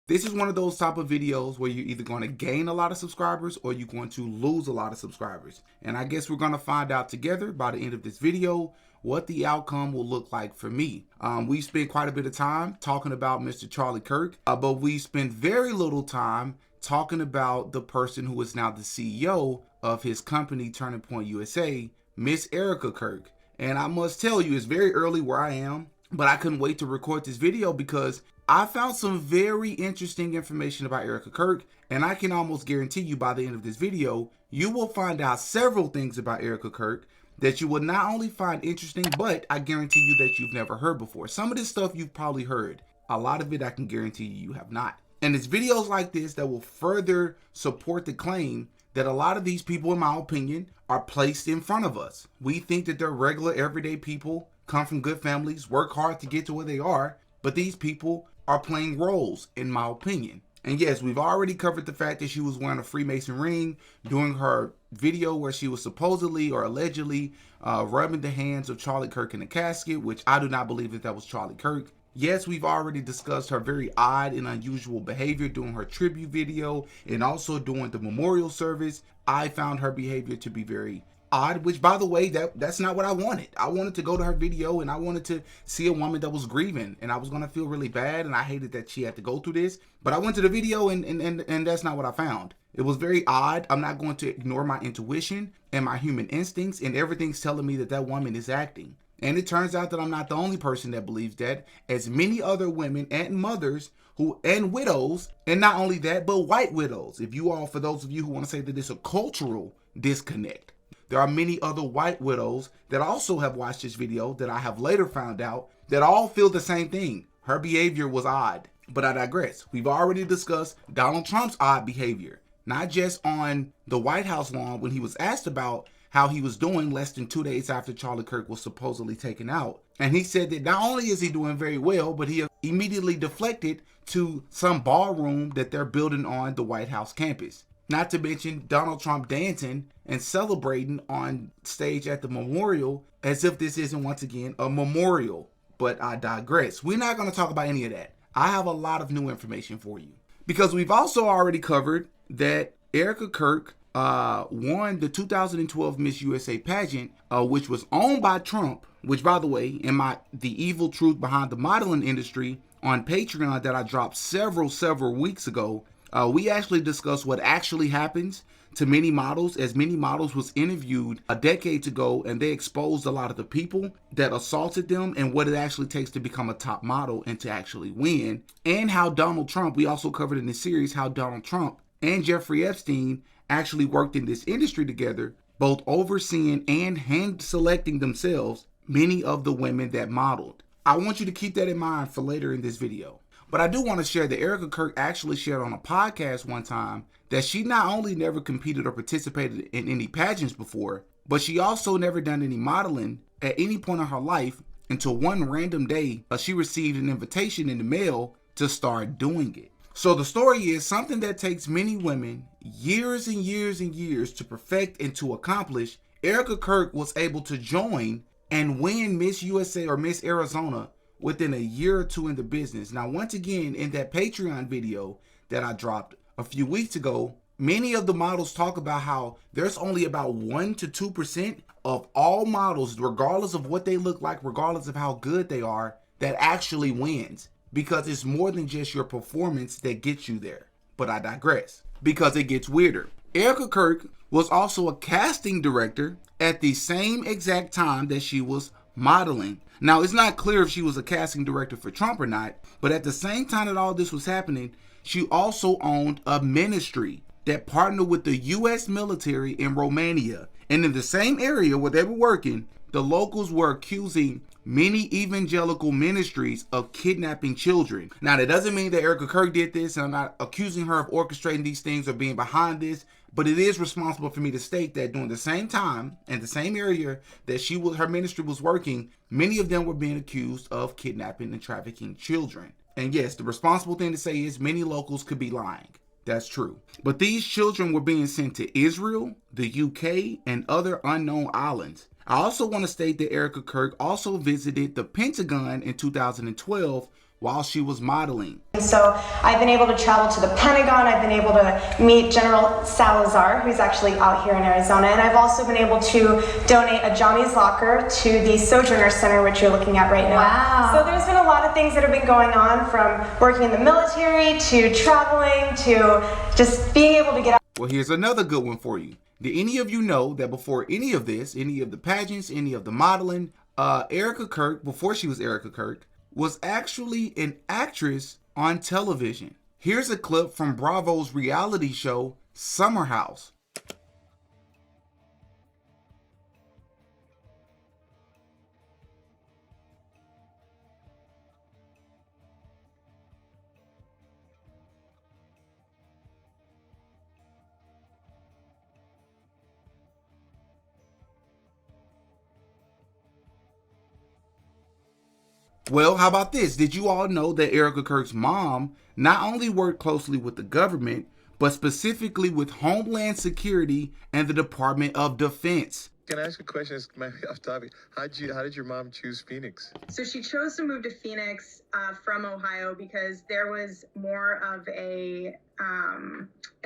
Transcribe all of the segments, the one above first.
This is one of those type of videos where you're either going to gain a lot of subscribers or you're going to lose a lot of subscribers. And I guess we're going to find out together by the end of this video what the outcome will look like for me. We spent quite a bit of time talking about Mr. Charlie Kirk, but we spent very little time talking about the person who is now the CEO of his company, Turning Point USA, Miss Erika Kirk. And I must tell you, it's very early where I am, but I couldn't wait to record this video because I found some very interesting information about Erika Kirk, and I can almost guarantee you by the end of this video, you will find out several things about Erika Kirk that you will not only find interesting, but I guarantee you that you've never heard before. Some of this stuff you've probably heard. A lot of it I can guarantee you have not. And it's videos like this that will further support the claim that a lot of these people, in my opinion, are placed in front of us. We think that they're regular, everyday people, come from good families, work hard to get to where they are, but these people are playing roles, in my opinion. And yes, we've already covered the fact that she was wearing a Freemason ring during her video where she was supposedly or allegedly rubbing the hands of Charlie Kirk in a casket, which I do not believe that was Charlie Kirk. Yes, we've already discussed her very odd and unusual behavior during her tribute video and also during the memorial service. I found her behavior to be very odd, which, by the way, that's not what I wanted. I wanted to go to her video and I wanted to see a woman that was grieving, and I was going to feel really bad, and I hated that she had to go through this. But I went to the video and that's not what I found. It was very odd. I'm not going to ignore my intuition and my human instincts, and everything's telling me that that woman is acting. And it turns out that I'm not the only person that believes that, as many other women and mothers and widows, and not only that, but white widows. For those of you who want to say that it's a cultural disconnect, there are many other white widows that also have watched this video that I have later found out that all feel the same thing. Her behavior was odd, but I digress. We've already discussed Donald Trump's odd behavior, not just on the White House lawn when he was asked about how he was doing less than 2 days after Charlie Kirk was supposedly taken out. And he said that not only is he doing very well, but he immediately deflected to some ballroom that they're building on the White House campus. Not to mention Donald Trump dancing and celebrating on stage at the memorial as if this isn't once again a memorial. But I digress. We're not going to talk about any of that. I have a lot of new information for you. Because we've also already covered that Erika Kirk won the 2012 Miss USA pageant, which was owned by Trump, which, by the way, in The Evil Truth Behind the Modeling Industry on Patreon that I dropped several weeks ago, we actually discussed what actually happens to many models, as many models was interviewed a decade ago, and they exposed a lot of the people that assaulted them and what it actually takes to become a top model and to actually win. And how Donald Trump, we also covered in this series, how Donald Trump and Jeffrey Epstein actually worked in this industry together, both overseeing and hand selecting themselves many of the women that modeled. I want you to keep that in mind for later in this video. But I do want to share that Erika Kirk actually shared on a podcast one time that she not only never competed or participated in any pageants before, but she also never done any modeling at any point in her life until one random day she received an invitation in the mail to start doing it. So the story is something that takes many women years and years and years to perfect and to accomplish. Erika Kirk was able to join and win Miss USA or Miss Arizona within a year or two in the business. Now, once again, in that Patreon video that I dropped a few weeks ago, many of the models talk about how there's only about 1 to 2% of all models, regardless of what they look like, regardless of how good they are, that actually wins. Because it's more than just your performance that gets you there. But I digress, because it gets weirder. Erika Kirk was also a casting director at the same exact time that she was modeling. Now, it's not clear if she was a casting director for Trump or not, but at the same time that all this was happening, she also owned a ministry that partnered with the U.S. military in Romania. And in the same area where they were working, the locals were accusing many evangelical ministries of kidnapping children. Now, that doesn't mean that Erika Kirk did this, and I'm not accusing her of orchestrating these things or being behind this, but it is responsible for me to state that during the same time and the same area that her ministry was working, many of them were being accused of kidnapping and trafficking children. And yes, the responsible thing to say is many locals could be lying. That's true. But these children were being sent to Israel, the UK, and other unknown islands. I also want to state that Erika Kirk also visited the Pentagon in 2012 while she was modeling. So I've been able to travel to the Pentagon. I've been able to meet General Salazar, who's actually out here in Arizona. And I've also been able to donate a Johnny's Locker to the Sojourner Center, which you're looking at right now. Wow. So there's been a lot of things that have been going on, from working in the military to traveling to just being able to get out. Well, here's another good one for you. Did any of you know that before any of this, any of the pageants, any of the modeling, Erika Kirk, before she was Erika Kirk, was actually an actress on television? Here's a clip from Bravo's reality show, Summer House. Well, how about this? Did you all know that Erika Kirk's mom not only worked closely with the government, but specifically with Homeland Security and the Department of Defense? Can I ask a question? This might be off topic. How did your mom choose Phoenix? So she chose to move to Phoenix from Ohio because there was more of an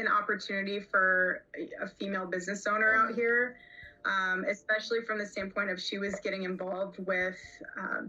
opportunity for a female business owner out here. Especially from the standpoint of she was getting involved with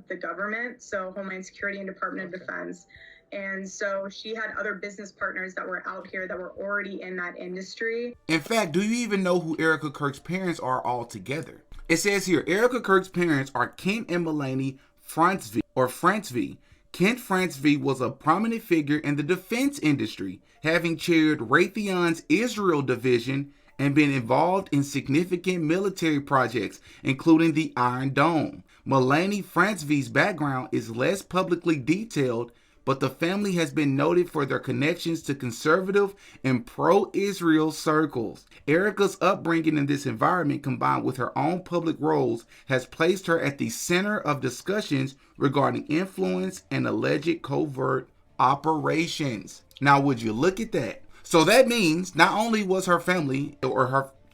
the government, so Homeland Security and Department of Defense. And so she had other business partners that were out here that were already in that industry. In fact, do you even know who Erika Kirk's parents are altogether? It says here, Erika Kirk's parents are Kent and Melanie Francevy, or Francevy. Kent Francevy was a prominent figure in the defense industry, having chaired Raytheon's Israel division and been involved in significant military projects, including the Iron Dome. Melanie Francevy's background is less publicly detailed, but the family has been noted for their connections to conservative and pro-Israel circles. Erika's upbringing in this environment, combined with her own public roles, has placed her at the center of discussions regarding influence and alleged covert operations. Now, would you look at that? So that means not only was her family,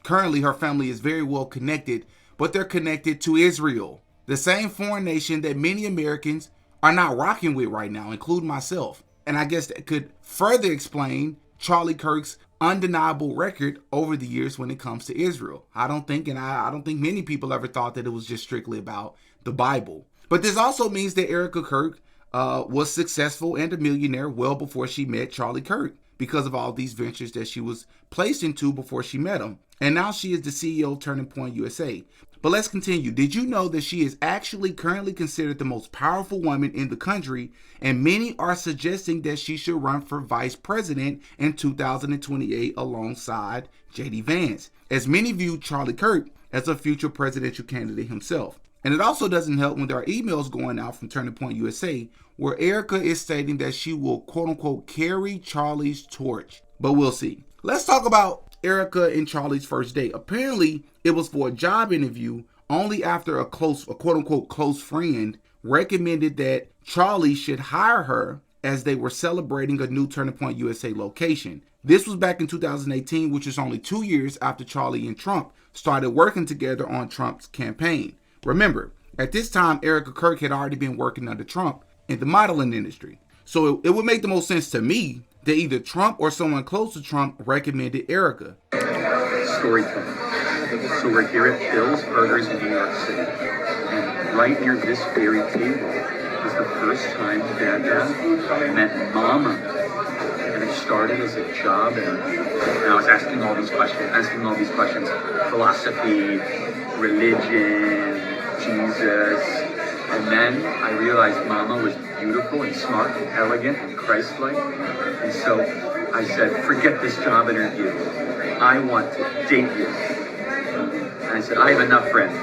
currently her family is very well connected, but they're connected to Israel, the same foreign nation that many Americans are not rocking with right now, including myself. And I guess that could further explain Charlie Kirk's undeniable record over the years when it comes to Israel. I don't think many people ever thought that it was just strictly about the Bible. But this also means that Erika Kirk was successful and a millionaire well before she met Charlie Kirk, because of all these ventures that she was placed into before she met him. And now she is the CEO of Turning Point USA. But let's continue. Did you know that she is actually currently considered the most powerful woman in the country, and many are suggesting that she should run for vice president in 2028 alongside J.D. Vance, as many view Charlie Kirk as a future presidential candidate himself. And it also doesn't help when there are emails going out from Turning Point USA where Erika is stating that she will quote-unquote carry Charlie's torch. But we'll see. Let's talk about Erika and Charlie's first date. Apparently, it was for a job interview only after a quote-unquote close friend recommended that Charlie should hire her as they were celebrating a new Turning Point USA location. This was back in 2018, which is only 2 years after Charlie and Trump started working together on Trump's campaign. Remember, at this time, Erika Kirk had already been working under Trump in the modeling industry. So it would make the most sense to me that either Trump or someone close to Trump recommended Erika. Storytelling. So we're here at Bill's Burgers in New York City. And right near this very table was the first time that I met Mama. And I started as a job and I was asking all these questions. Philosophy, religion, Jesus. And then I realized Mama was beautiful and smart and elegant and Christ-like. And so I said, forget this job interview. I want to date you. And I said, I have enough friends.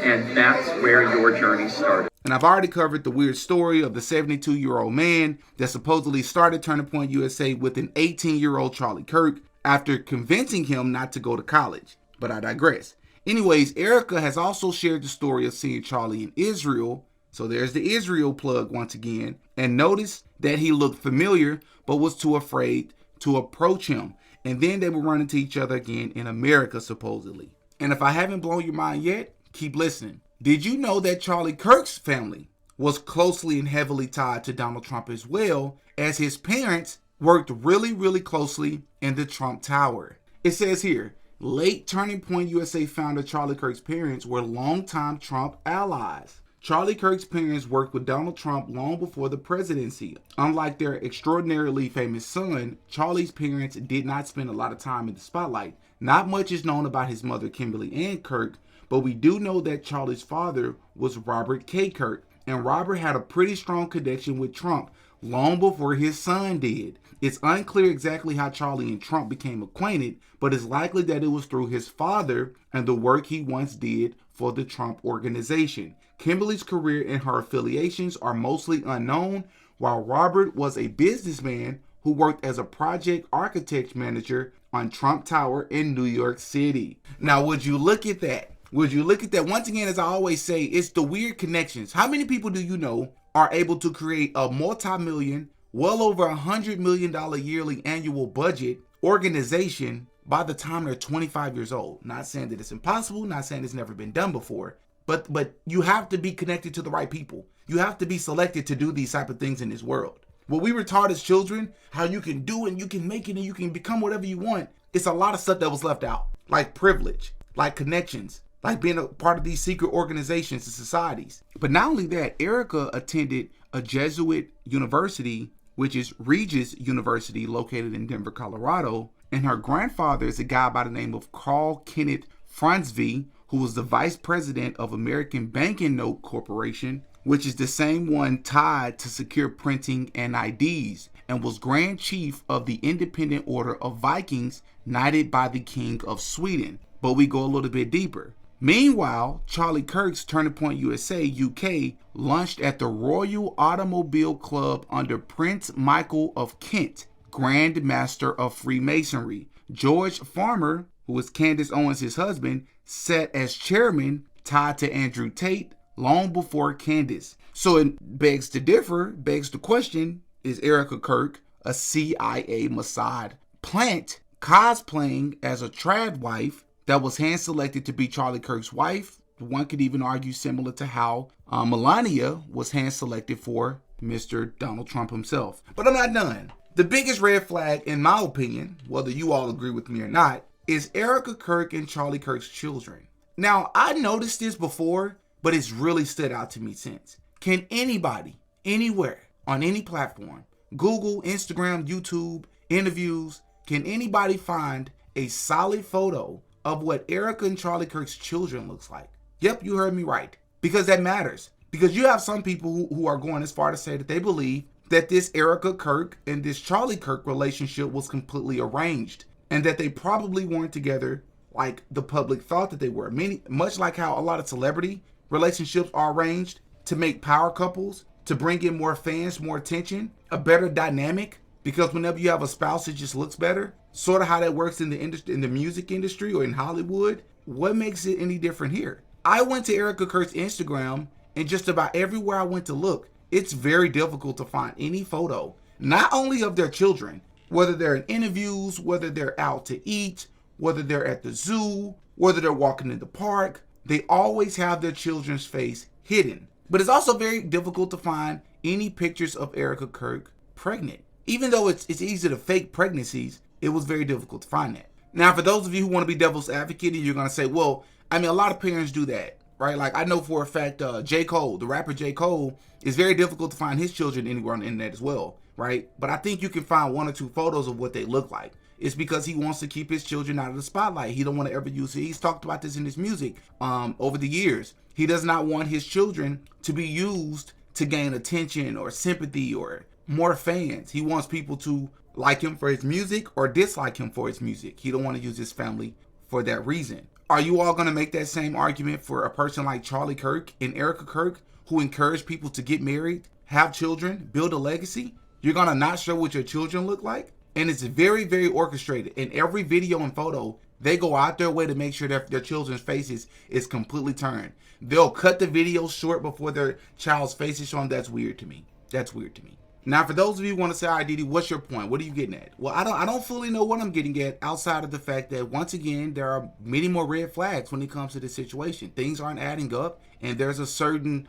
And that's where your journey started. And I've already covered the weird story of the 72-year-old man that supposedly started Turning Point USA with an 18-year-old Charlie Kirk after convincing him not to go to college. But I digress. Anyways, Erika has also shared the story of seeing Charlie in Israel. So there's the Israel plug once again. And notice that he looked familiar, but was too afraid to approach him. And then they would run into each other again in America, supposedly. And if I haven't blown your mind yet, keep listening. Did you know that Charlie Kirk's family was closely and heavily tied to Donald Trump as well, as his parents worked really, really closely in the Trump Tower. It says here, late Turning Point USA founder Charlie Kirk's parents were longtime Trump allies. Charlie Kirk's parents worked with Donald Trump long before the presidency. Unlike their extraordinarily famous son, Charlie's parents did not spend a lot of time in the spotlight. Not much is known about his mother, Kimberly Ann Kirk, but we do know that Charlie's father was Robert K. Kirk, and Robert had a pretty strong connection with Trump long before his son did. It's unclear exactly how Charlie and Trump became acquainted, but it's likely that it was through his father and the work he once did for the Trump organization. Kimberly's career and her affiliations are mostly unknown, while Robert was a businessman who worked as a project architect manager on Trump Tower in New York City. Now, would you look at that? Would you look at that? Once again, as I always say, it's the weird connections. How many people do you know are able to create a multi-million, well over $100 million yearly annual budget organization by the time they're 25 years old? Not saying that it's impossible, not saying it's never been done before, but you have to be connected to the right people. You have to be selected to do these type of things in this world. What we were taught as children, how you can do it and you can make it and you can become whatever you want, it's a lot of stuff that was left out, like privilege, like connections, like being a part of these secret organizations and societies. But not only that, Erika attended a Jesuit university, which is Regis University, located in Denver, Colorado. And her grandfather is a guy by the name of Carl Kenneth Franzve, who was the vice president of American Banking Note Corporation, which is the same one tied to secure printing and IDs, and was Grand Chief of the Independent Order of Vikings, knighted by the King of Sweden. But we go a little bit deeper. Meanwhile, Charlie Kirk's Turning Point USA UK launched at the Royal Automobile Club under Prince Michael of Kent, Grand Master of Freemasonry. George Farmer, who was Candace Owens' husband, sat as chairman, tied to Andrew Tate long before Candace. So it begs to differ, begs to question, is Erika Kirk a CIA Mossad plant cosplaying as a trad wife that was hand-selected to be Charlie Kirk's wife? One could even argue similar to how Melania was hand-selected for Mr. Donald Trump himself. But I'm not done. The biggest red flag, in my opinion, whether you all agree with me or not, is Erika Kirk and Charlie Kirk's children. Now, I noticed this before, but it's really stood out to me since. Can anybody, anywhere, on any platform, Google, Instagram, YouTube, interviews, can anybody find a solid photo of what Erika and Charlie Kirk's children looks like? Yep, you heard me right. Because that matters. Because you have some people who are going as far to say that they believe that this Erika Kirk and this Charlie Kirk relationship was completely arranged, and that they probably weren't together like the public thought that they were. Much like how a lot of celebrity relationships are arranged to make power couples, to bring in more fans, more attention, a better dynamic. Because whenever you have a spouse, it just looks better. Sort of how that works in the industry, in the music industry or in Hollywood. What makes it any different here? I went to Erika Kirk's Instagram, and just about everywhere I went to look, it's very difficult to find any photo, not only of their children, whether they're in interviews, whether they're out to eat, whether they're at the zoo, whether they're walking in the park, they always have their children's face hidden. But it's also very difficult to find any pictures of Erika Kirk pregnant. Even though it's easy to fake pregnancies, it was very difficult to find that. Now, for those of you who want to be devil's advocate, you're going to say, well, I mean, a lot of parents do that, right? Like, I know for a fact, J. Cole, the rapper J. Cole, it's very difficult to find his children anywhere on the internet as well, right? But I think you can find one or two photos of what they look like. It's because he wants to keep his children out of the spotlight. He don't want to ever use it. He's talked about this in his music over the years. He does not want his children to be used to gain attention or sympathy or more fans. He wants people to like him for his music or dislike him for his music. He don't want to use his family for that reason. Are you all going to make that same argument for a person like Charlie Kirk and Erika Kirk, who encourage people to get married, have children, build a legacy? You're going to not show what your children look like? And it's very, very orchestrated. In every video and photo, they go out their way to make sure that their children's faces is completely turned. They'll cut the video short before their child's face is shown. That's weird to me. That's weird to me. Now, for those of you who want to say, all right, Didi, what's your point? What are you getting at? Well, I don't fully know what I'm getting at outside of the fact that, once again, there are many more red flags when it comes to this situation. Things aren't adding up, and there's a certain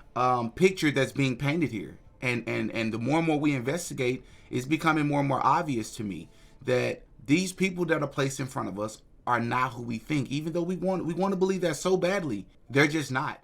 picture that's being painted here. And the more and more we investigate, it's becoming more and more obvious to me that these people that are placed in front of us are not who we think. Even though we want to believe that so badly, they're just not.